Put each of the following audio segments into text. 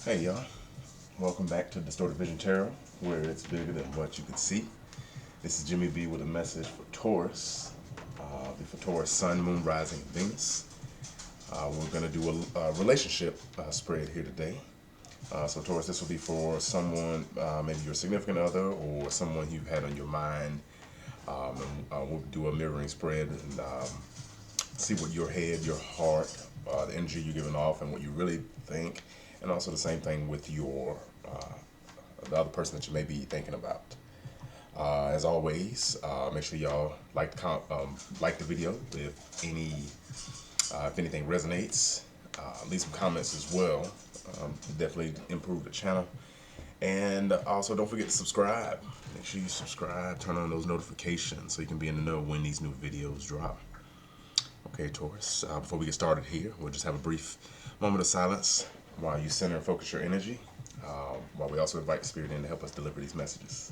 Hey y'all, welcome back to Distorted Vision Tarot, where it's bigger than what you can see. This is Jimmy B with a message for Taurus, for Taurus Sun, Moon, Rising, and Venus. We're going to do a relationship spread here today. So Taurus, this will be for someone, maybe your significant other or someone you've had on your mind. We'll do a mirroring spread and see what your head, your heart, the energy you're giving off and what you really think. And also the same thing with your the other person that you may be thinking about. As always, make sure y'all like the video if anything resonates. Leave some comments as well. Definitely improve the channel. And also don't forget to subscribe. Make sure you subscribe, turn on those notifications so you can be in the know when these new videos drop. Okay, Taurus, before we get started here, we'll just have a brief moment of silence while you center and focus your energy, while we also invite the Spirit in to help us deliver these messages.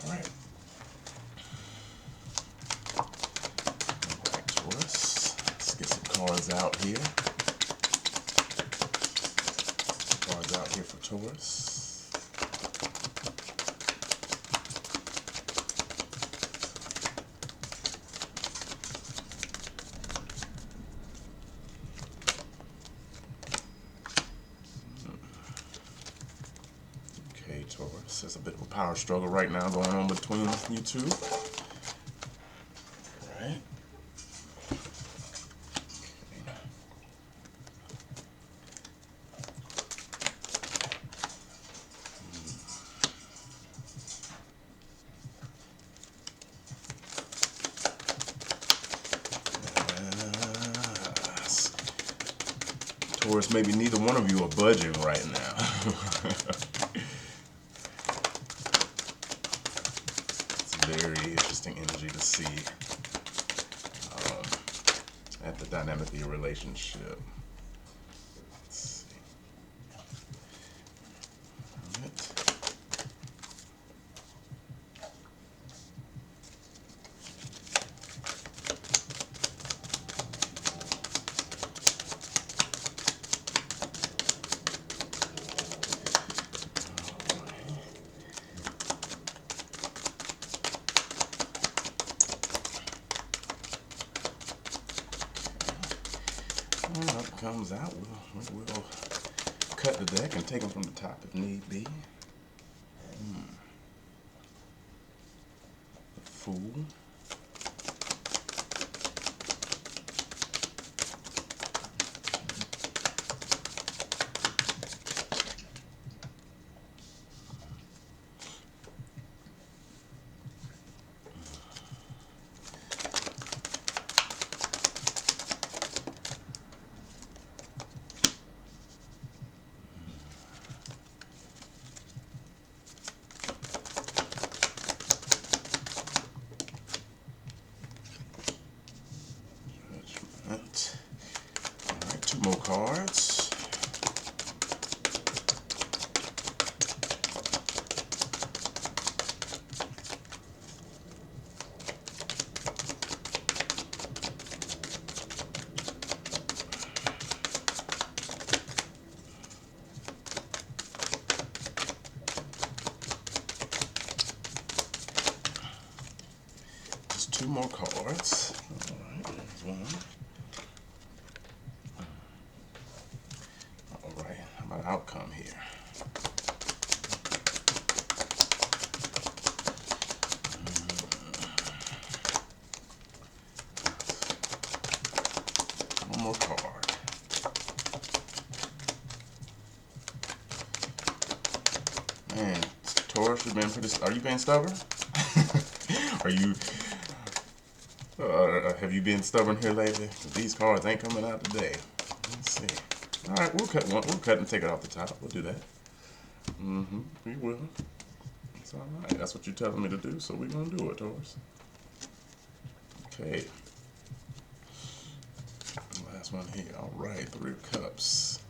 All right. All right, Taurus, let's get some cards out here. Cards out here for Taurus. Okay, Taurus, there's a bit of a power struggle right now going on between you two. All right. Taurus, maybe neither one of you are budging right now. It's a very interesting energy to see at the dynamic of your relationship. Let's see. All right. Well, it comes out, we'll cut the deck and take them from the top if need be. The Fool. Judgment. All right, two more cards. Just two more cards. All right, there's one. All right, how about outcome here? One more card. Man, Taurus, you've been pretty. Are you being stubborn? Are you? Have you been stubborn here lately? These cards ain't coming out today. Let's see. All right, we'll cut one. We'll cut and take it off the top. We'll do that. We will. It's all right. That's what you're telling me to do, so we're gonna do it, Taurus. Okay. Last one here. All right, Three of Cups.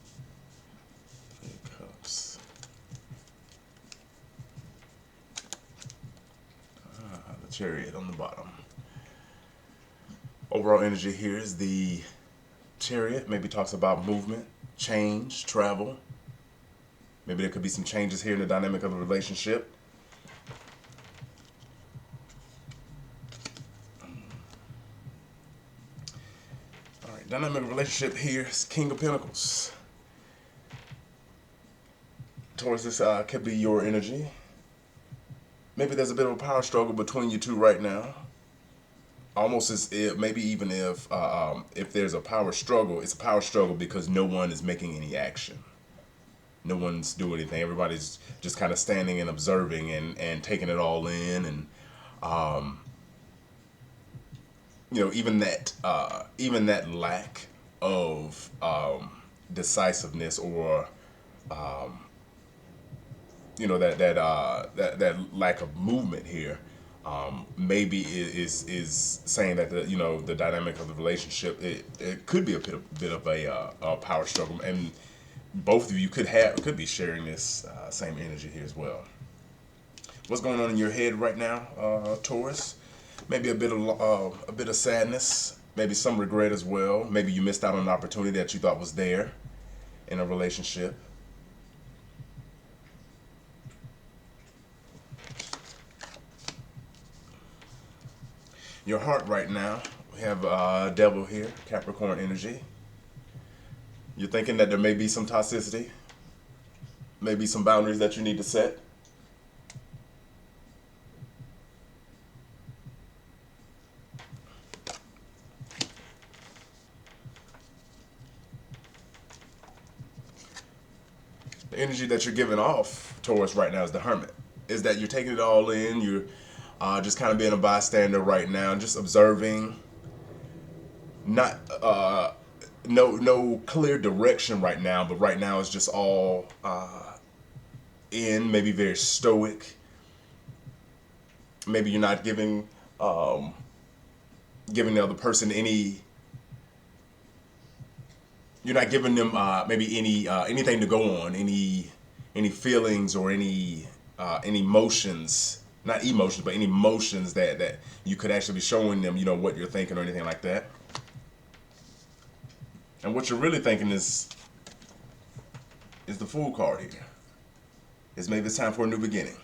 Three of Cups. Chariot on the bottom. Overall energy here is the Chariot. Maybe talks about movement, change, travel. Maybe there could be some changes here in the dynamic of a relationship. All right, dynamic relationship here is King of Pentacles. Taurus, this could be your energy. Maybe there's a bit of a power struggle between you two right now. Almost as if, maybe even if there's a power struggle, it's a power struggle because no one is making any action. No one's doing anything. Everybody's just kind of standing and observing and taking it all in. And, even that lack of decisiveness or, that lack of movement here, maybe is saying that the dynamic of the relationship it could be a bit of a power struggle, and both of you could be sharing this same energy here as well. What's going on in your head right now, Taurus? Maybe a bit of sadness, maybe some regret as well. Maybe you missed out on an opportunity that you thought was there in a relationship. Your heart right now, we have Devil here, Capricorn energy. You're thinking that there may be some toxicity, maybe some boundaries that you need to set. The energy that you're giving off, Taurus, right now is the Hermit. Is that you're taking it all in, you're just kind of being a bystander right now, just observing, not no clear direction right now, but right now it's just all in, maybe very stoic. Maybe you're not giving the other person any, you're not giving them maybe anything to go on, any feelings or any emotions. Not emotions, but any emotions that you could actually be showing them, what you're thinking or anything like that. And what you're really thinking is the Fool card here. Is maybe it's time for a new beginning.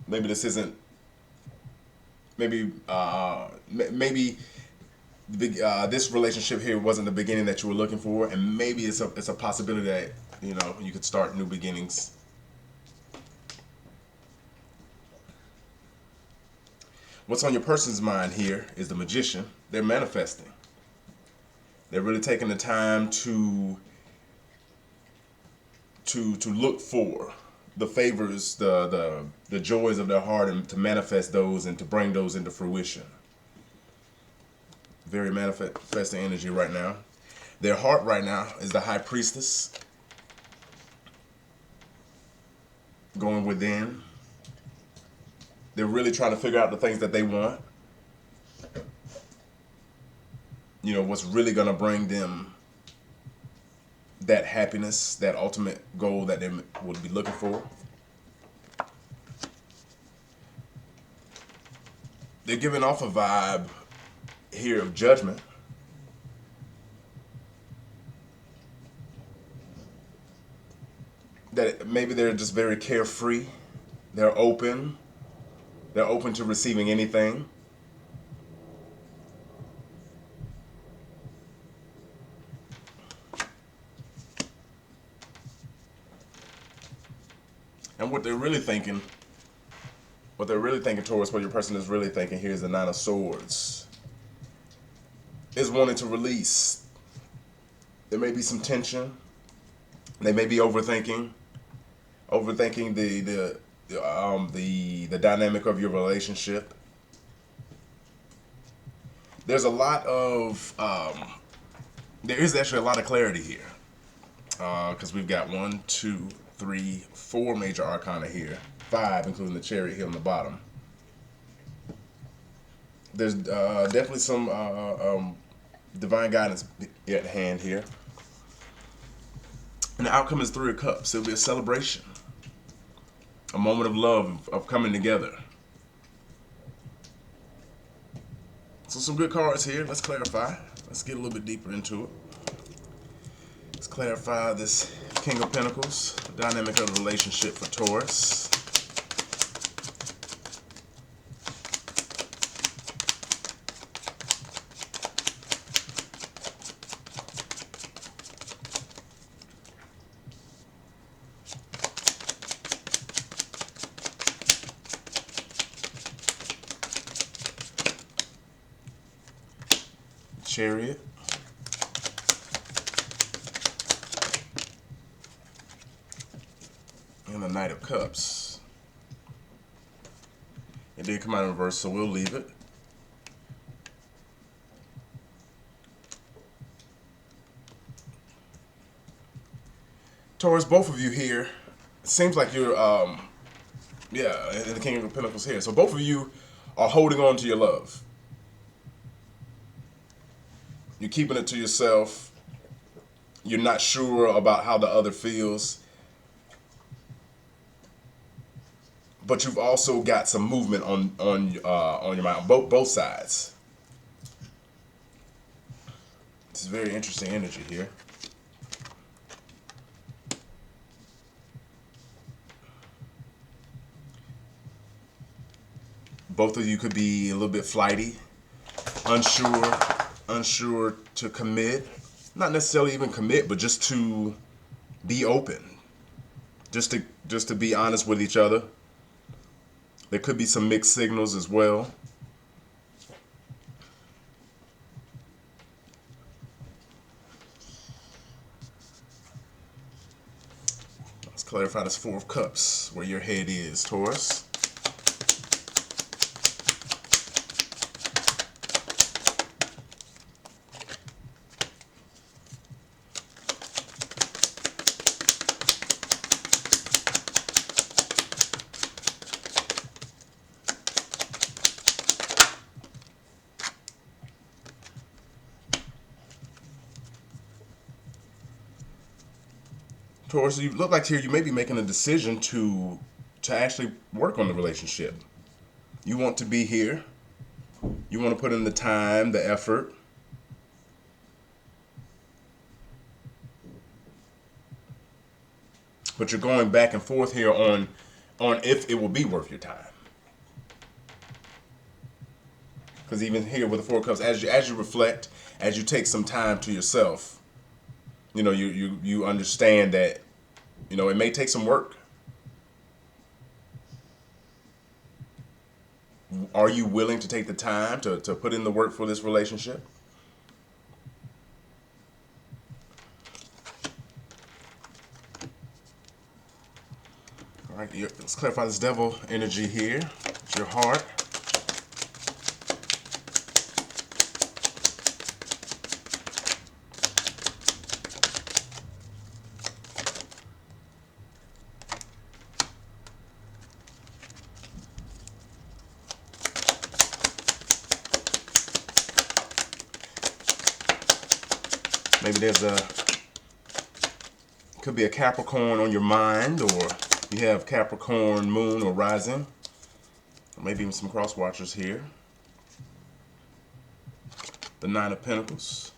Maybe this isn't. Maybe this relationship here wasn't the beginning that you were looking for, and maybe it's a possibility that you could start new beginnings. What's on your person's mind here is the Magician. They're manifesting. They're really taking the time to look for the favors, the joys of their heart, and to manifest those and to bring those into fruition. Very manifesting energy right now. Their heart right now is the High Priestess. Going within. They're really trying to figure out the things that they want. What's really going to bring them that happiness, that ultimate goal that they would be looking for. They're giving off a vibe here of judgment. That maybe they're just very carefree. They're open. They're open to receiving anything. And what they're really thinking towards what your person is really thinking here is the Nine of Swords. Is wanting to release. There may be some tension. They may be overthinking the dynamic of your relationship. There's a lot of there is actually a lot of clarity here, because we've got 1, 2, 3, 4 major arcana here, 5 including the Chariot here on the bottom. There's definitely some divine guidance at hand here, and the outcome is 3 of Cups. It'll be a celebration, a moment of love, of coming together. So some good cards here. Let's clarify. Let's get a little bit deeper into it. Let's clarify this King of Pentacles, the dynamic of the relationship for Taurus. Chariot. And the Knight of Cups. It did come out in reverse, so we'll leave it. Taurus, both of you here, it seems like you're, yeah, and the King of Pentacles here. So both of you are holding on to your love. You're keeping it to yourself. You're not sure about how the other feels. But you've also got some movement on your mind, both sides. This is very interesting energy here. Both of you could be a little bit flighty, unsure to commit. Not necessarily even commit, but just to be open. Just to be honest with each other. There could be some mixed signals as well. Let's clarify this Four of Cups, where your head is, Taurus. Taurus, you look like here you may be making a decision to actually work on the relationship. You want to be here. You want to put in the time, the effort. But you're going back and forth here on if it will be worth your time. Because even here with the Four of Cups, as you reflect, as you take some time to yourself, you know, you understand that, you know, it may take some work. Are you willing to take the time to put in the work for this relationship? All right, let's clarify this Devil energy here. It's your heart. Maybe could be a Capricorn on your mind, or you have Capricorn moon or rising, or maybe even some cross watchers here. The Nine of Pentacles.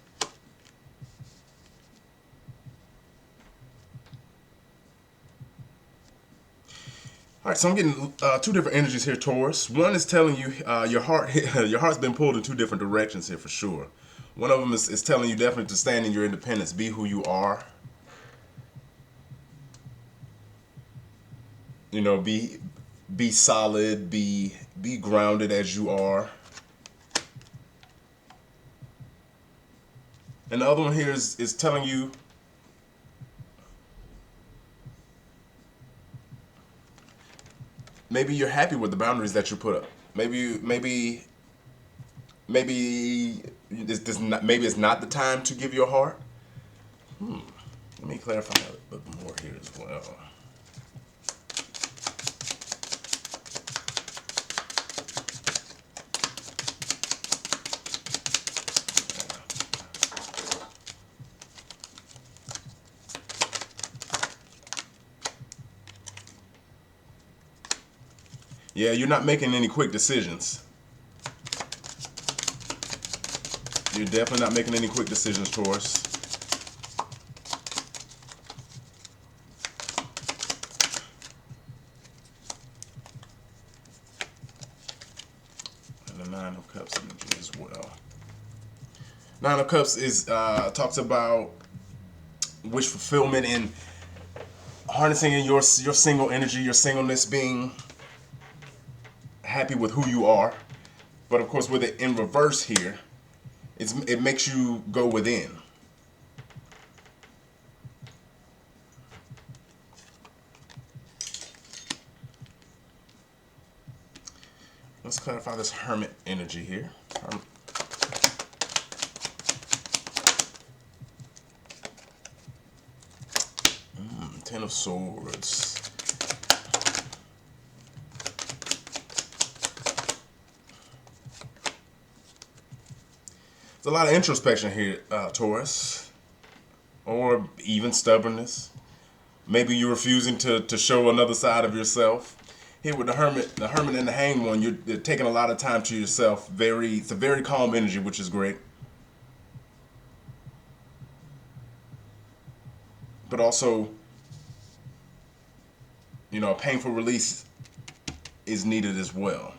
All right, so I'm getting two different energies here, Taurus. One is telling you your heart's been pulled in two different directions here for sure. One of them is telling you definitely to stand in your independence, be who you are. You know, be solid, be grounded as you are. And the other one here is telling you maybe you're happy with the boundaries that you put up. Maybe it's not the time to give your heart. Let me clarify that a bit more here as well. Yeah, you're not making any quick decisions. You're definitely not making any quick decisions, Taurus. And the Nine of Cups energy as well. Nine of Cups is talks about wish fulfillment and harnessing in your single energy, your singleness, being happy with who you are. But of course, with it in reverse here, it makes you go within. Let's clarify this Hermit energy here. Ten of Swords. There's a lot of introspection here, Taurus, or even stubbornness. Maybe you're refusing to show another side of yourself. Here with the Hermit and the Hanged One, you're taking a lot of time to yourself. It's a very calm energy, which is great. But also, you know, a painful release is needed as well.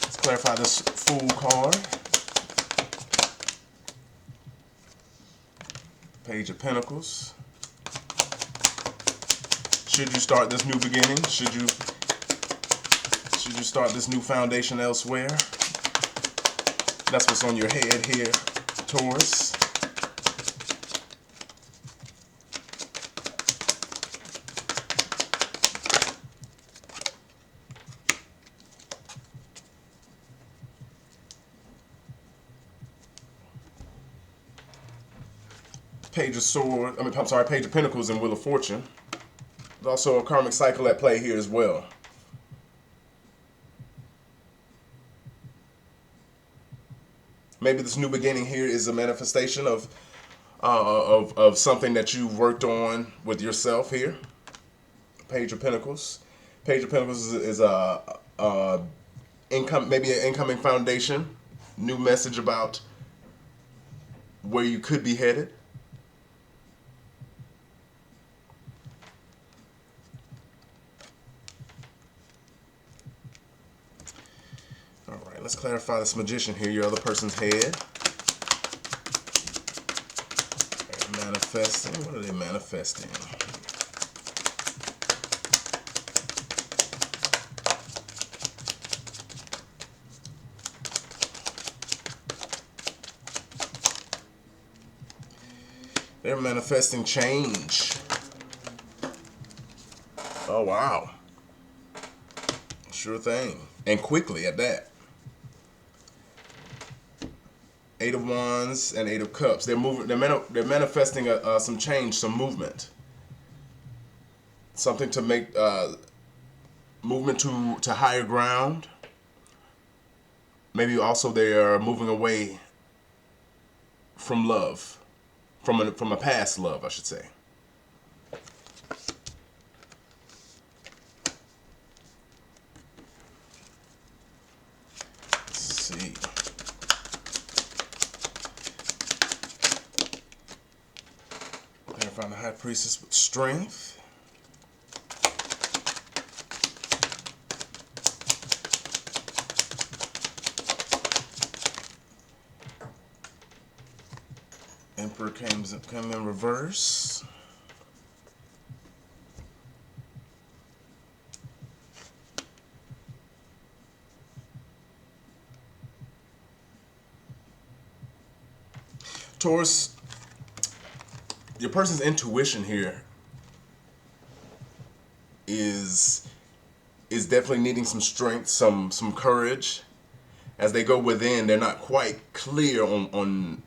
Let's clarify this Fool card. Page of Pentacles. Should you start this new beginning? Should you start this new foundation elsewhere? That's what's on your head here, Taurus. Page of Pentacles and Wheel of Fortune. There's also a karmic cycle at play here as well. Maybe this new beginning here is a manifestation of something that you've worked on with yourself here. Page of Pentacles. Page of Pentacles is maybe an incoming foundation, new message about where you could be headed. Alright, let's clarify this Magician here, your other person's head. They're manifesting. What are they manifesting? They're manifesting change. Oh, wow. Sure thing. And quickly at that. Eight of Wands and Eight of Cups. They're moving. They're manifesting some change, some movement. Something to make movement to higher ground. Maybe also they are moving away from love, from a past love, I should say. Let's see. Clarifying the High Priestess with strength. Emperor came in reverse. Taurus, your person's intuition here is definitely needing some strength, some courage. As they go within, they're not quite clear on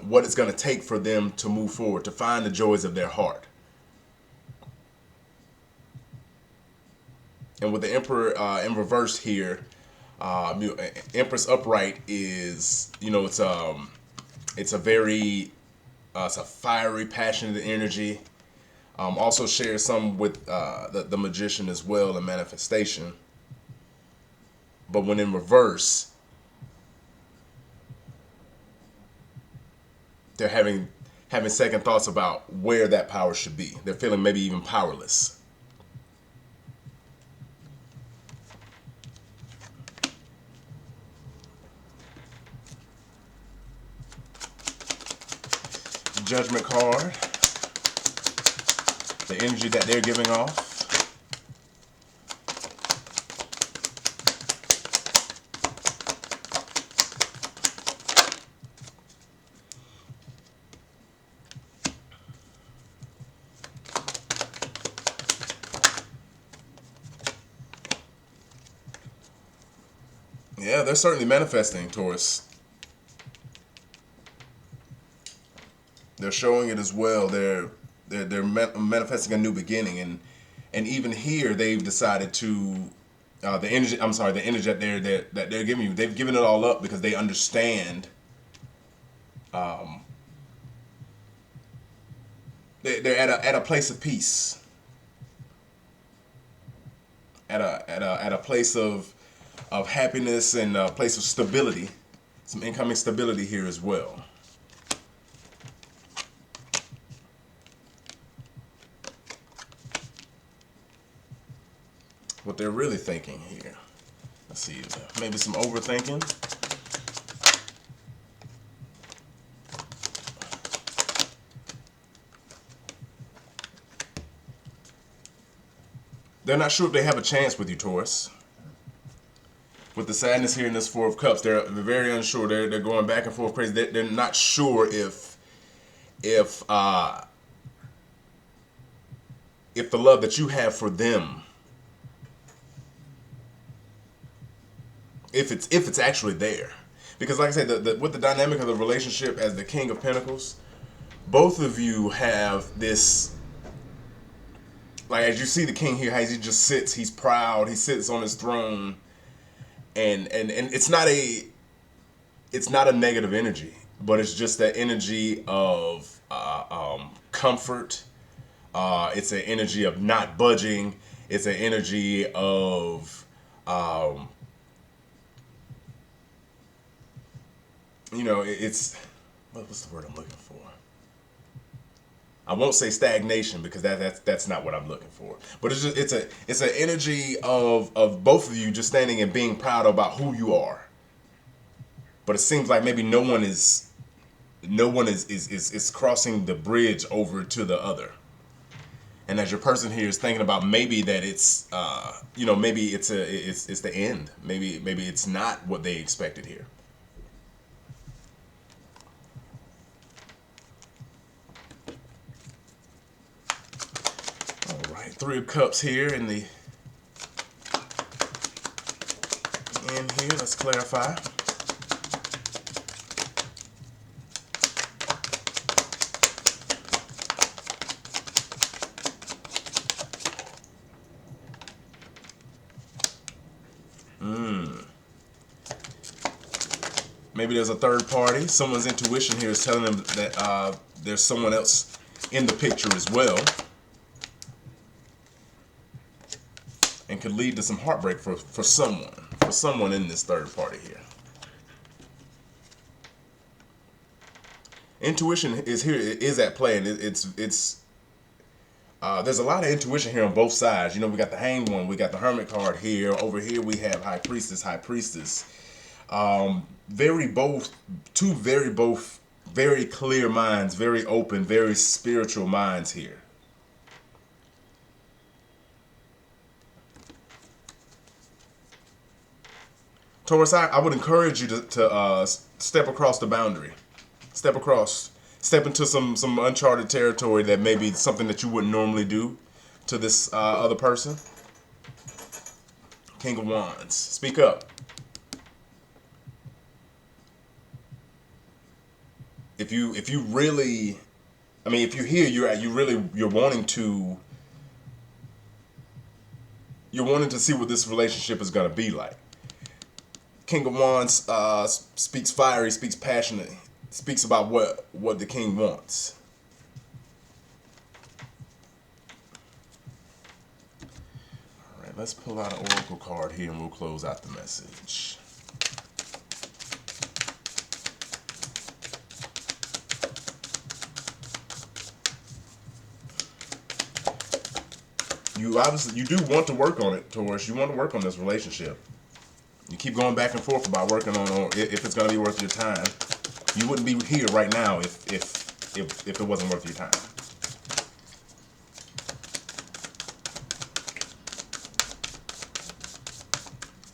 what it's going to take for them to move forward, to find the joys of their heart. And with the Emperor in reverse here, Empress upright is, it's a very, it's a fiery, passionate energy. Also shares some with the magician as well, and manifestation. But when in reverse, they're having second thoughts about where that power should be. They're feeling maybe even powerless. Judgment card. The energy that they're giving off. Yeah, they're certainly manifesting, Taurus. They're showing it as well. They're manifesting a new beginning, and even here they've decided to the energy. I'm sorry, the energy that they're giving you. They've given it all up because they understand. They're at a place of peace. At a place of happiness and a place of stability. Some incoming stability here as well. What they're really thinking here. Let's see, maybe some overthinking. They're not sure if they have a chance with you, Taurus. With the sadness here in this Four of Cups, they're very unsure. They're going back and forth crazy. They're not sure if the love that you have for them, if it's actually there. Because like I said, with the dynamic of the relationship as the King of Pentacles, both of you have this, like as you see the king here, how he just sits, he's proud, he sits on his throne, and it's not a negative energy, but it's just that energy of comfort. It's an energy of not budging. It's an energy of it's what's the word I'm looking for? I won't say stagnation because that's not what I'm looking for. But it's an energy of both of you just standing and being proud about who you are. But it seems like maybe no one is crossing the bridge over to the other. And as your person here is thinking about maybe that it's maybe it's the end. Maybe it's not what they expected here. All right, Three of Cups here in the end here. Let's clarify. Maybe there's a third party. Someone's intuition here is telling them that there's someone else in the picture as well. And could lead to some heartbreak for someone in this third party here. Intuition is at play, and it's there's a lot of intuition here on both sides. You know, we got the Hanged One, we got the Hermit card here. Over here we have High Priestess. Very clear minds, very open, very spiritual minds here. Taurus, I would encourage you to step across the boundary. Step into some uncharted territory that may be something that you wouldn't normally do to this other person. King of Wands, speak up. If you really, I mean, if you're here, you're wanting to see what this relationship is going to be like. King of Wands speaks fiery, speaks passionately, speaks about what the king wants. let's pull out an oracle card here and we'll close out the message. You do want to work on it, Taurus. You want to work on this relationship. You keep going back and forth about working on if it's going to be worth your time. You wouldn't be here right now if it wasn't worth your time.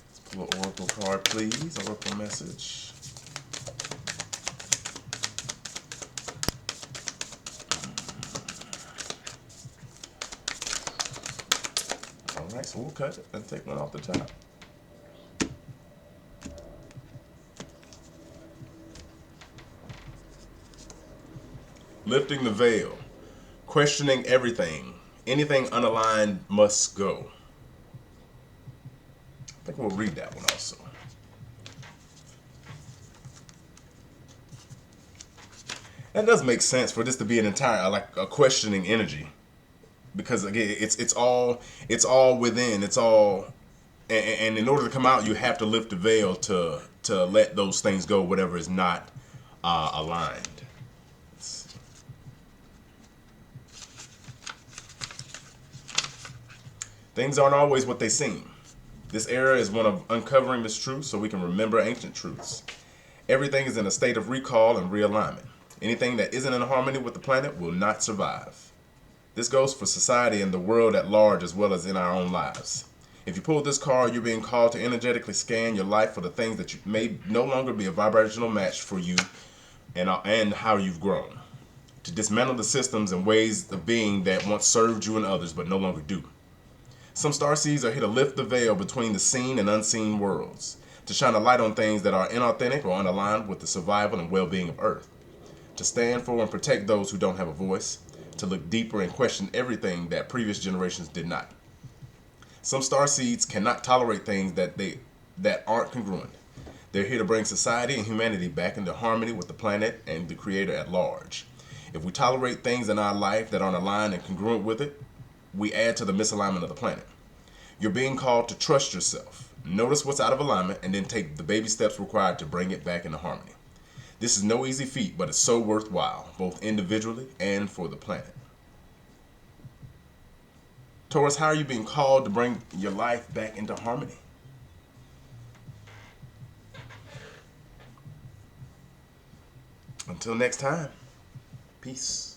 Let's pull an oracle card, please. Oracle message. All right, so we'll cut it and take one off the top. Lifting the veil, questioning everything. Anything unaligned must go. I think we'll read that one also. That does make sense for this to be an entire, like a questioning energy. Because again, it's all within, it's all, and in order to come out, you have to lift the veil to let those things go, whatever is not aligned. Things aren't always what they seem. This era is one of uncovering this truth so we can remember ancient truths. Everything is in a state of recall and realignment. Anything that isn't in harmony with the planet will not survive. This goes for society and the world at large as well as in our own lives. If you pull this card, you're being called to energetically scan your life for the things that you may no longer be a vibrational match for you and how you've grown. To dismantle the systems and ways of being that once served you and others but no longer do. Some starseeds are here to lift the veil between the seen and unseen worlds, to shine a light on things that are inauthentic or unaligned with the survival and well-being of Earth, to stand for and protect those who don't have a voice, to look deeper and question everything that previous generations did not. Some starseeds cannot tolerate things that aren't congruent. They're here to bring society and humanity back into harmony with the planet and the Creator at large. If we tolerate things in our life that aren't aligned and congruent with it, we add to the misalignment of the planet. You're being called to trust yourself, notice what's out of alignment, and then take the baby steps required to bring it back into harmony. This is no easy feat, but it's so worthwhile, both individually and for the planet. Taurus, how are you being called to bring your life back into harmony? Until next time, peace.